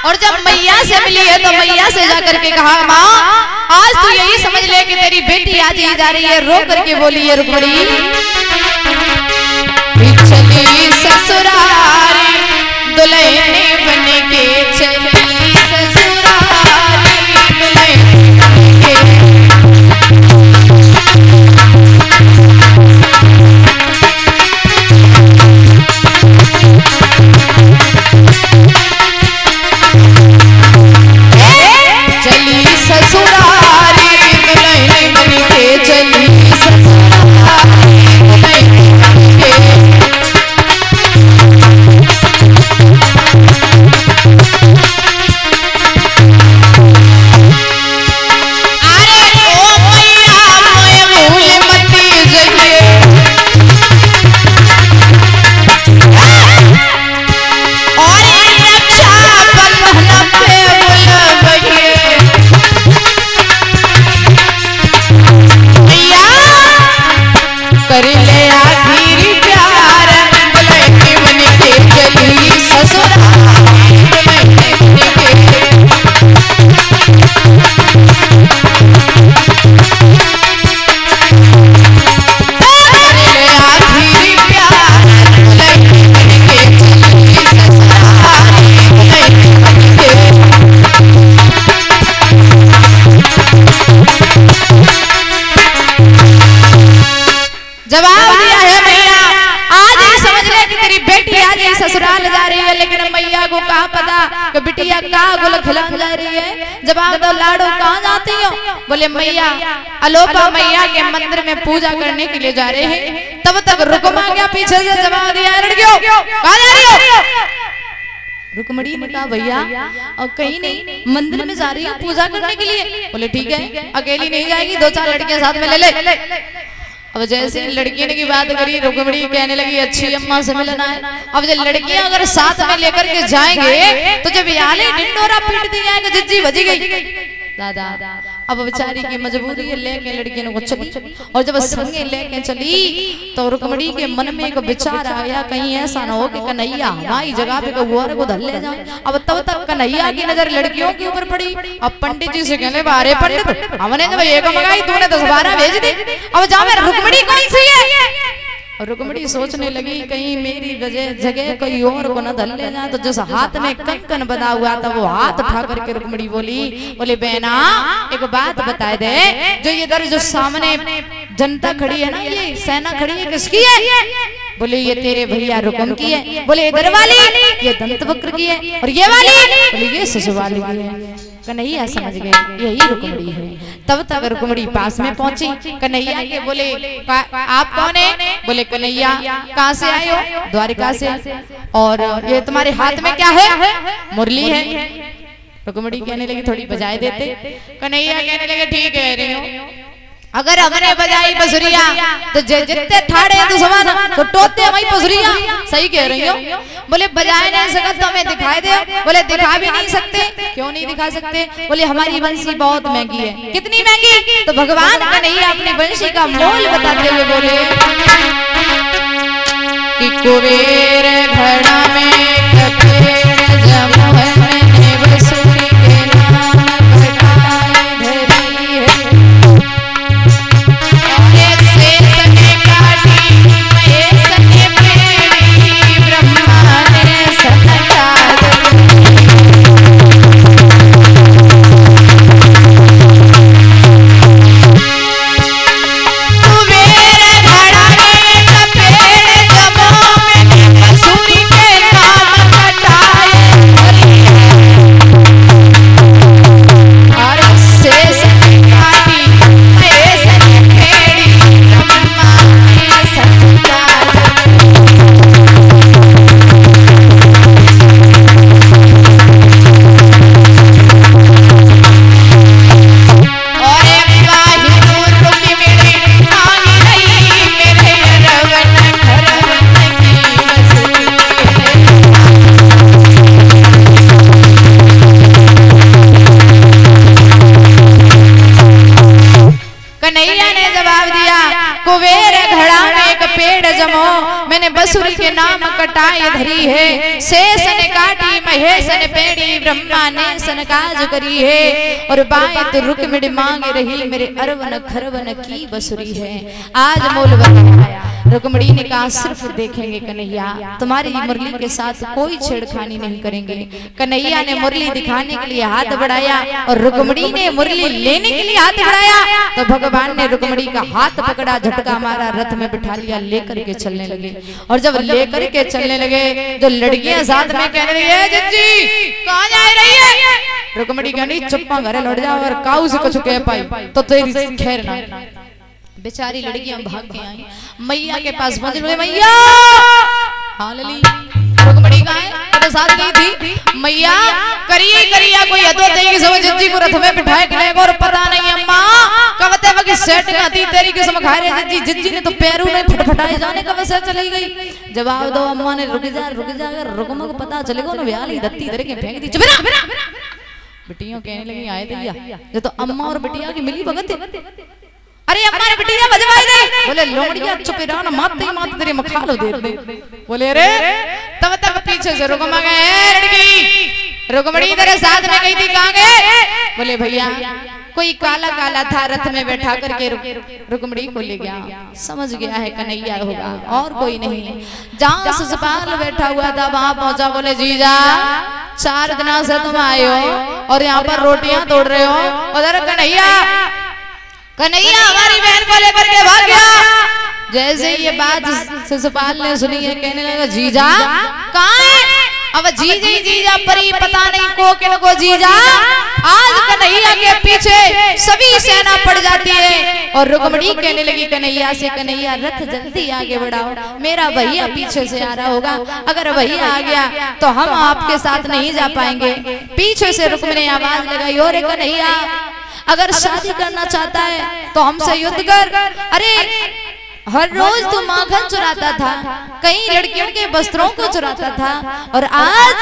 और जब मैया से मिली है तो मैया से जाकर के कहा, माँ आज तू यही समझ ले कि तेरी बेटी आज ही जा रही है। रो करके बोली है रुक्मिणी, चली ससुरारी दुल्हने बन के चली ससुरारी दुल्हने बन के। चली ससुरारी दुल्हने बन के चली ससुरारी दुल्हने बन के। जवाब दिया है मैया, आज ही समझ ले कि तेरी बेटी आज ही ससुराल जा रही है। लेकिन मैया को कहा पता कि बिटिया कहाँ गुल खिलाने जा रही है। जवाब दो लाडो, कहाँ जाती हो? बोले मैया अलोपा मैया के मंदिर में पूजा करने के लिए जा रहे हैं। तब तक रुकमा गया पीछे से जवाब दिया, लड़कियों कहाँ जा रही हो? रुक्मिणी ने कहा भैया और कहीं नहीं, मंदिर में जा रही है पूजा करने के लिए। बोले ठीक है, अकेली नहीं जाएगी, 2-4 लड़कियां साथ में ले ले। अब जैसे लड़कियों की बात करी रुक्मिणी कहने लगी अच्छी अम्मा से मिलना है। अब जब लड़कियां अगर साथ में लेकर के जाएंगे तो जब याले ढिंडोरा पीट दी जाएगा, जिज्जी बजी गई दादा। अब बेचारी की मजबूरी है, लेके लड़कियों को चली। और जब संगे लेके चली तो रुक्मिणी के मन में एक विचार आया, कहीं ऐसा ना हो कि कन्हैया हमारी जगह पे गुआर को धर ले जाए। अब तब तक कन्हैया की नजर लड़कियों के ऊपर पड़ी। अब पंडित जी से कहने, बारे पंडित हमने जब एक मंगाई तूने 10-12 भेज दी, अब जाओ मैं रुक्मिणी कौन सी है? और रुक्मिणी सोचने लगी कहीं मेरी जगह कोई और को न धल ले जाए। तो जिस हाथ में कंकन बना हुआ था वो हाथ उठा करके रुक्मिणी बोली बहना एक बात बता दे, जो इधर जो सामने जनता खड़ी है ना, ये सेना खड़ी है, किसकी है? बोले ये तेरे भैया रुकम की है। बोले इधर वाली ये दंतवक्र की है, और ये वाली बोले ये ससुराल की है। कन्हैया समझ गए यही रुक्मिणी है। तब तक रुक्मिणी पास में पहुंची कन्हैया के। बोले आप कौन है? बोले कन्हैया कहाँ से आए हो? द्वारिका से। और ये तुम्हारे हाथ में क्या है? मुरली है। रुक्मिणी कहने लगी थोड़ी बजाए देते। कन्हैया कहने लगे ठीक है रही हो, अगर हमने बजाई बसुरिया तो जितने ठाड़े तो समान तो टोते हमारी बसुरिया। सही कह रही हो। बोले बजाए नहीं सकते तो हमें दिखाई दे। बोले दिखा भी नहीं सकते। क्यों नहीं दिखा सकते? बोले हमारी बंसी बहुत महंगी है। कितनी महंगी? तो भगवान कन्हैया अपनी बंसी का मोल बताते हुए बोले कि कुबेर घड़ा में कपेड़ जमुन ने बसुरी के नाम घटाए धरी है। सूरी कटाई धरी है, शेष ने काटी महेश ने पेड़ी, ब्रह्मा ने सनकाज करी है। और बात रुक्मिणी मांग रही मेरे अरवन खरवन की बसुरी है। आज मोल बनाया। रुक्मिणी ने कहा सिर्फ देखेंगे कन्हैया, तुम्हारी मुरली के साथ कोई छेड़खानी नहीं करेंगे। कन्हैया ने मुरली दिखाने के लिए हाथ बढ़ाया और रुक्मिणी ने मुरली लेने के लिए हाथ बढ़ाया तो भगवान ने रुक्मिणी का हाथ पकड़ा, झटका मारा, रथ में बिठा लिया, लेकर के चलने लगे। और जब लेकर के चलने लगे जो लड़कियां साथ में कह रही है जिज्जी कहां जा रही है, रुक्मिणी कहनी चुप्पा घरे लौट जाओ और काऊ से कुछ कह पाई तो तेरी खैर ना। बेचारी लड़कियां भाग के आई, मैया के पास पहुंच गई। मैया हाँ लली, रुक्मिणी का तो साथ गई थी। मैया करिए करिया कोई हदो देगी समझ जिज्जी को रथ में बिठाए के लेगा और पता नहीं अम्मा कवते वकी सेट आती तेरी की समझ खा रहे जिज्जी। जिज्जी ने तो पैरों में फटफटाए जाने का वैसे चली गई। जवाब दो अम्मा ने रुक जा अगर रुकमा को पता चलेगा ना व्याली दत्ती तेरे के फेंक दी। चुप रह। बिटियों कहने लगी आए दैया ये तो अम्मा और बिटिया की मिली भगत। अरे अम्मा ने बिटिया बजवाई दे। बोले लोमड़िया चुप रहो ना, माते ही माते तेरे मखालो दे दे। बोले रे तब तक पीछे से रुकमा गए लड़की रुक्मिणी तेरे साथ में गई थी कहां गए। बोले भैया कोई काला काला था रथ में बैठा करके रुक्मिणी को ले गया, समझ गया है कन्हैया होगा और कोई नहीं। जहां शिशुपाल बैठा हुआ था वहां पहुंचा। बोले जीजा 4 दिनों से तुम आए हो और यहाँ पर रोटियां तोड़ रहे हो, उधर कन्हैया हमारी बहन को लेकर के भाग गया। जैसे ये बात शिशुपाल ने सुनी है कहने लगा जीजा कहां है। अब जीजा परी पता नहीं को किनको जीजा। आज कन्हैया के पीछे सभी सेना पड़ जाती है और रुक्मिणी कहने लगी कन्हैया से कन्हैया रथ जल्दी आगे बढ़ाओ, मेरा भैया पीछे से आ रहा होगा, अगर भैया आ गया तो हम आपके साथ नहीं जा पाएंगे। पीछे से रुक्मिणी आवाज लगाई और कन्हैया अगर शादी करना चाहता है तो हमसे युद्ध कर। अरे हर रोज तू माखन चुराता था, कई लड़कियों के वस्त्रों को चुराता था और आज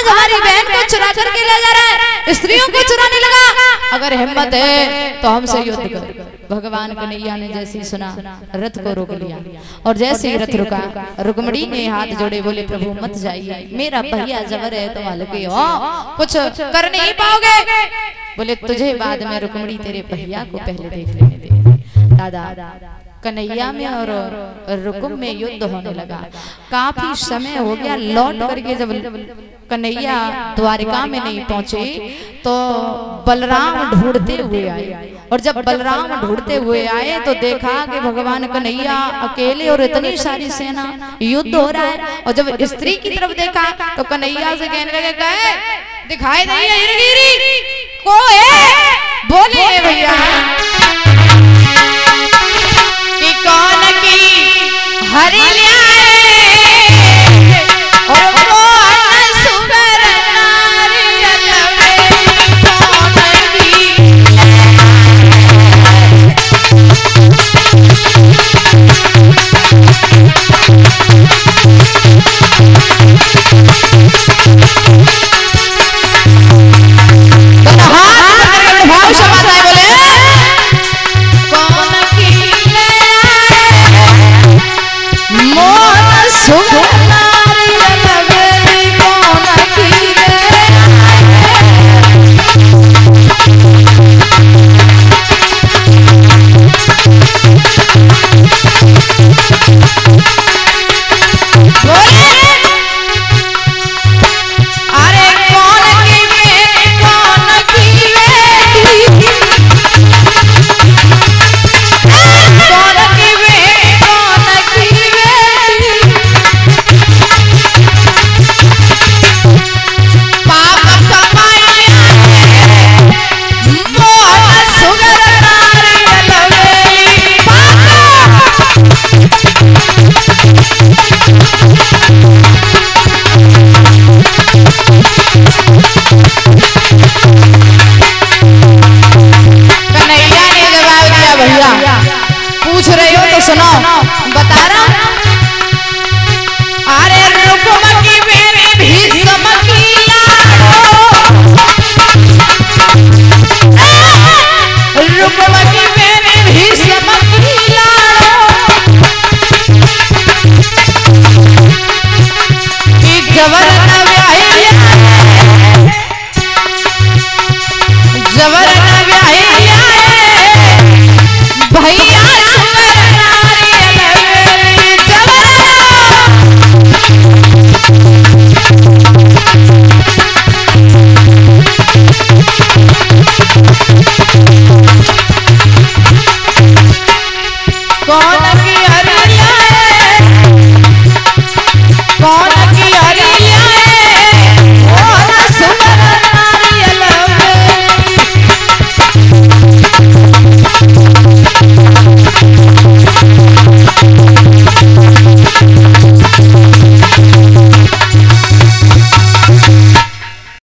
हमारी बहन को चुरा करके ले जा रहा है, स्त्रियों को चुराने लगा। अगर हिम्मत है तो हमसे युद्ध कर। भगवान कन्हैया ने जैसे ही सुना रथ को रोक लिया और जैसे ही रथ रुका रुक्मिणी ने हाथ जोड़े। बोले प्रभु मत जाइए, मेरा भैया जबर है तो हल्के हो कुछ कर नहीं पाओगे। बोले तुझे बाद में रुक्मिणी तेरे भैया को पहले देख लेने दे। दादा कन्हैया में और रुकुम में युद्ध होने लगा। काफी समय हो गया, लौट करके जब कन्हैया द्वारिका में नहीं पहुंचे तो बलराम ढूंढते हुए आए और जब बलराम ढूंढते हुए आए तो देखा कि भगवान कन्हैया अकेले और इतनी सारी सेना युद्ध हो रहा है। और जब स्त्री की तरफ देखा तो कन्हैया से कहने लगे कहे दिखाई नहीं को है। बोले भैया कि कौन की हरि और कौन सुगर नारियल में कौन की भाव समाता है। बोले कौन की जबर